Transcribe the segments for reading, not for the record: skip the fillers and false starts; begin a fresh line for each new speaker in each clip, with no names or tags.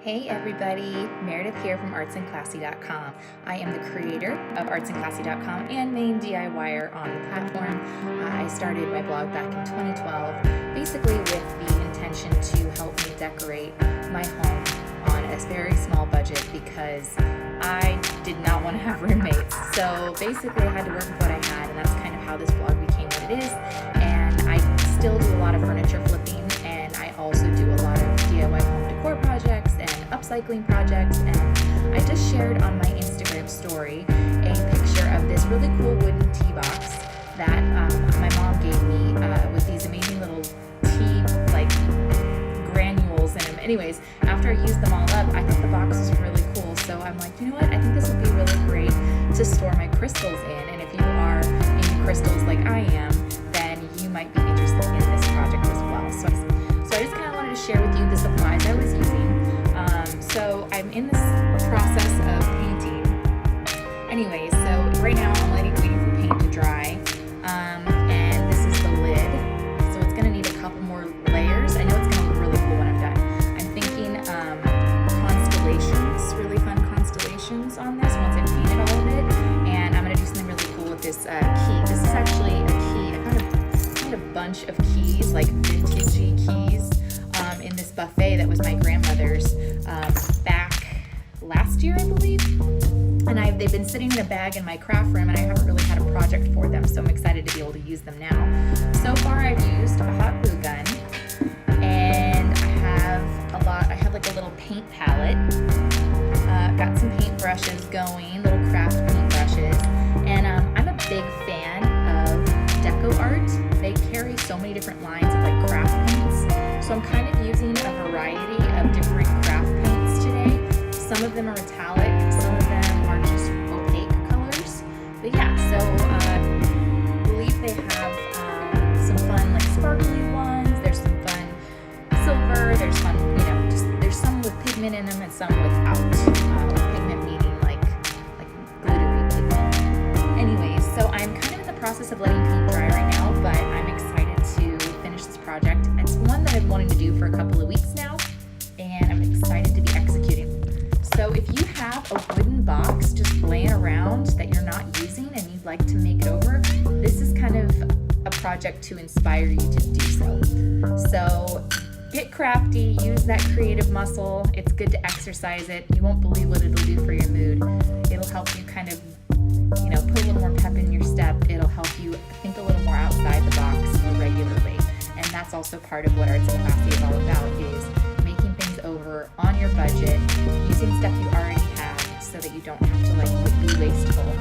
Hey everybody, Meredith here from artsandclassy.com. I am the creator of artsandclassy.com and main DIYer on the platform. I started my blog back in 2012, basically with the intention to help me decorate my home on a very small budget because I did not want to have roommates. So basically I had to work with what I had, and that's kind of how this blog became what it is. And I still do a lot of furniture flipping, and I also do a lot of DIY home decor projects and upcycling projects. And I just shared on my Instagram story a picture of this really cool wooden tea box that my mom gave me with these amazing little tea granules in them. Anyways, after I used them all up, I thought the box was really cool. So I'm like, you know what? I think this would be really great to store my crystals in. And if you are into crystals like I am, then you might be interested in this project as well. So I just kind of wanted to share with you the supplies I was using. So I'm in this process of painting. Anyways, so right now I'm waiting for paint to dry. And this is the lid. So it's going to need a couple more layers. I know it's going to look really cool when I'm done. I'm thinking constellations, really fun constellations on this once I've painted all of it. And I'm going to do something really cool with this key. This is actually a key. I got a bunch of keys, like vintagey keys, in this buffet that was my grandmother's back last year, I believe. And they've been sitting in a bag in my craft room, and I haven't really had a project for them, so I'm excited to be able to use them now. So far I've used a hot glue gun, and I have like a little paint palette. Got some paint brushes going, little craft paint brushes, and I'm a big fan of deco art. They carry so many different lines of like craft paints, so I'm kind of using a variety of different craft paints today. Some of them are metallic, some of them are just opaque colors. But yeah, so I believe they have some fun like sparkly ones. There's some fun silver. There's fun, there's some with pigment in them and some without. Pigment meaning like glittery pigment. Anyways, so I'm kind of in the process of letting paint dry right now, but I'm excited to finish this project. It's one that I've been wanting to do for a couple of weeks now, and I'm excited to be executing. So if you have a wooden box just laying around that you're not using and you'd like to make it over, this is kind of a project to inspire you to do so. So get crafty, use that creative muscle. It's good to exercise it. You won't believe what it'll do for your mood. It'll help you kind of, put a little more pep in your step. It'll help you think a little more outside the box more regularly. And that's also part of what Arts and Classy is all about, is making things over on your budget, using stuff you already have so that you don't have to be wasteful.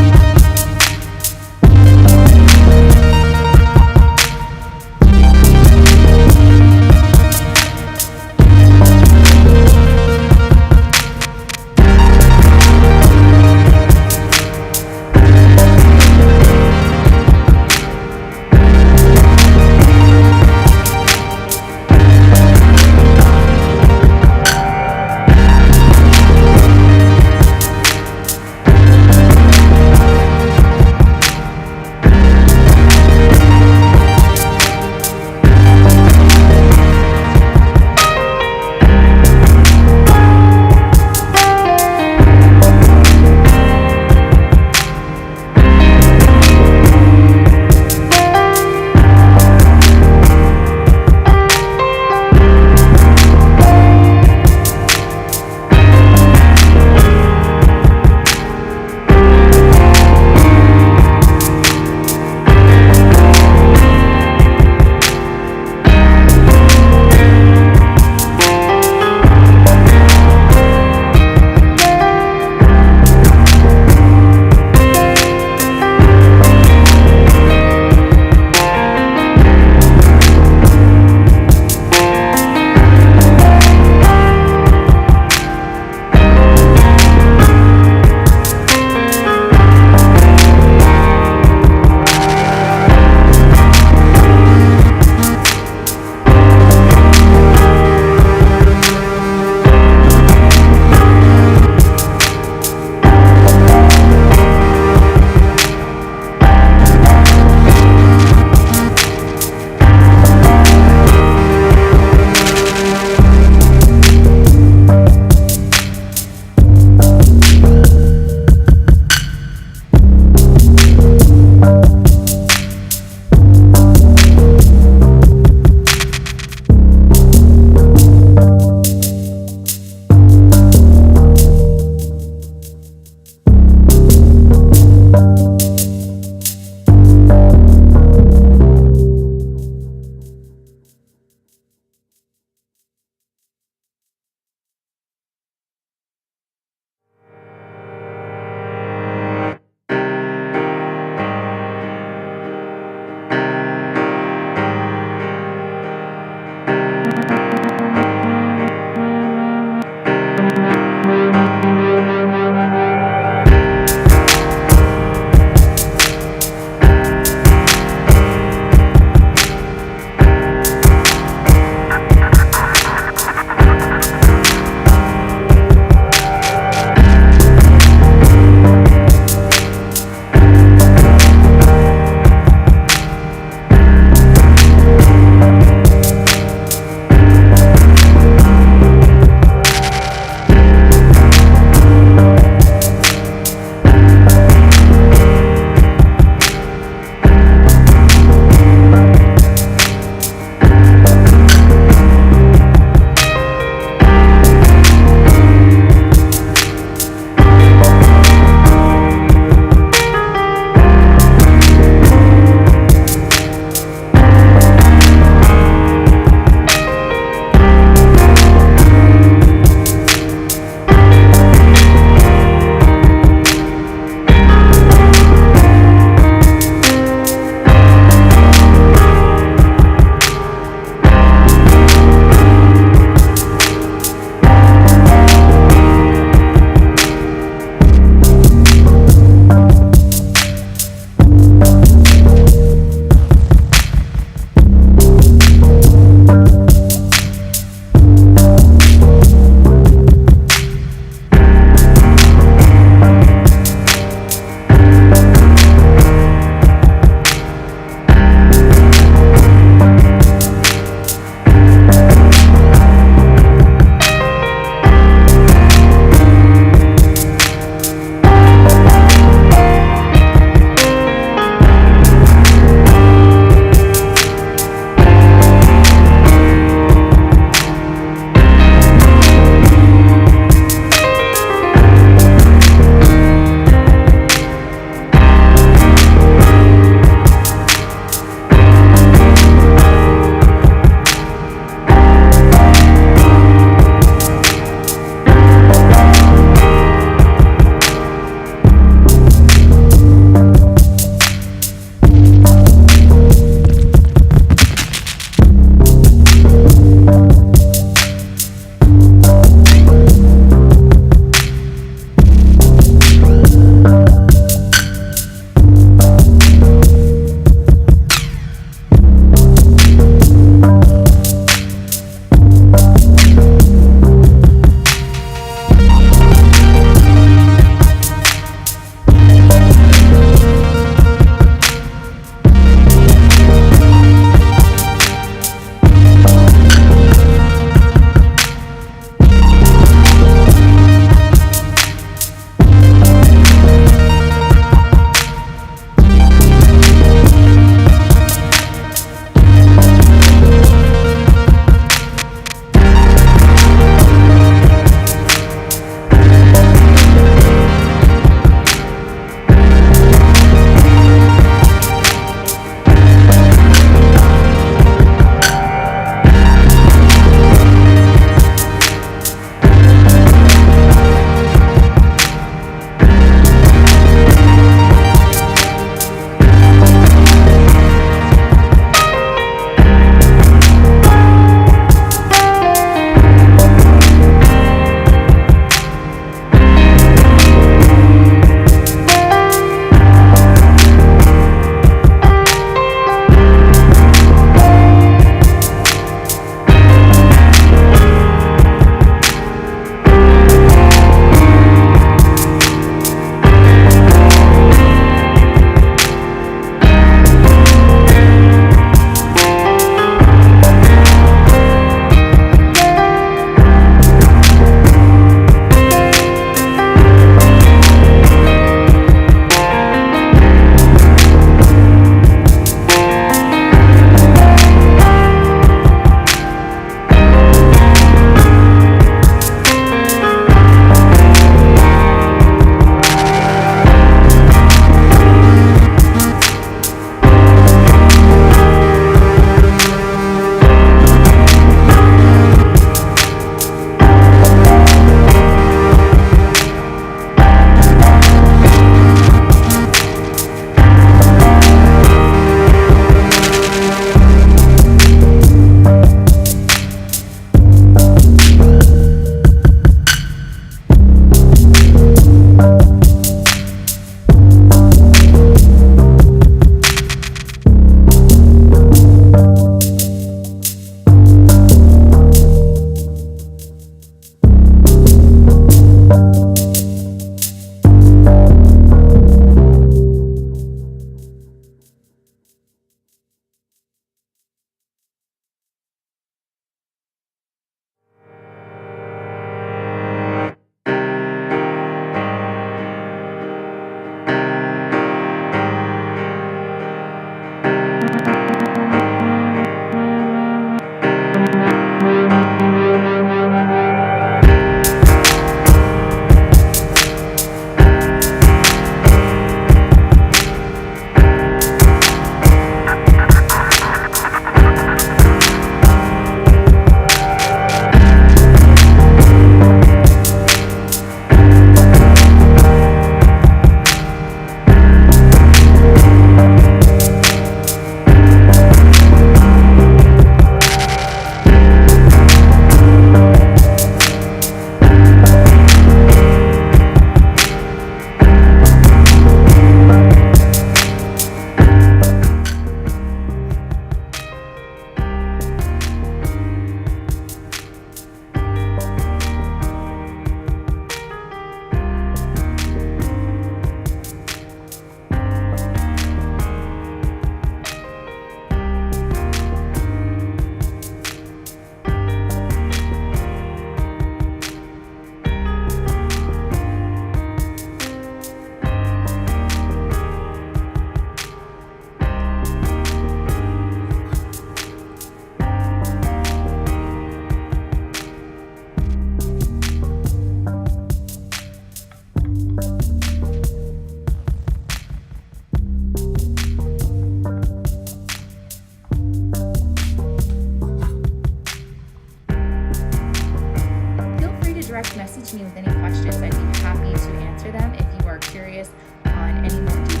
direct message me with any questions. I'd be happy to answer them if you are curious on any more details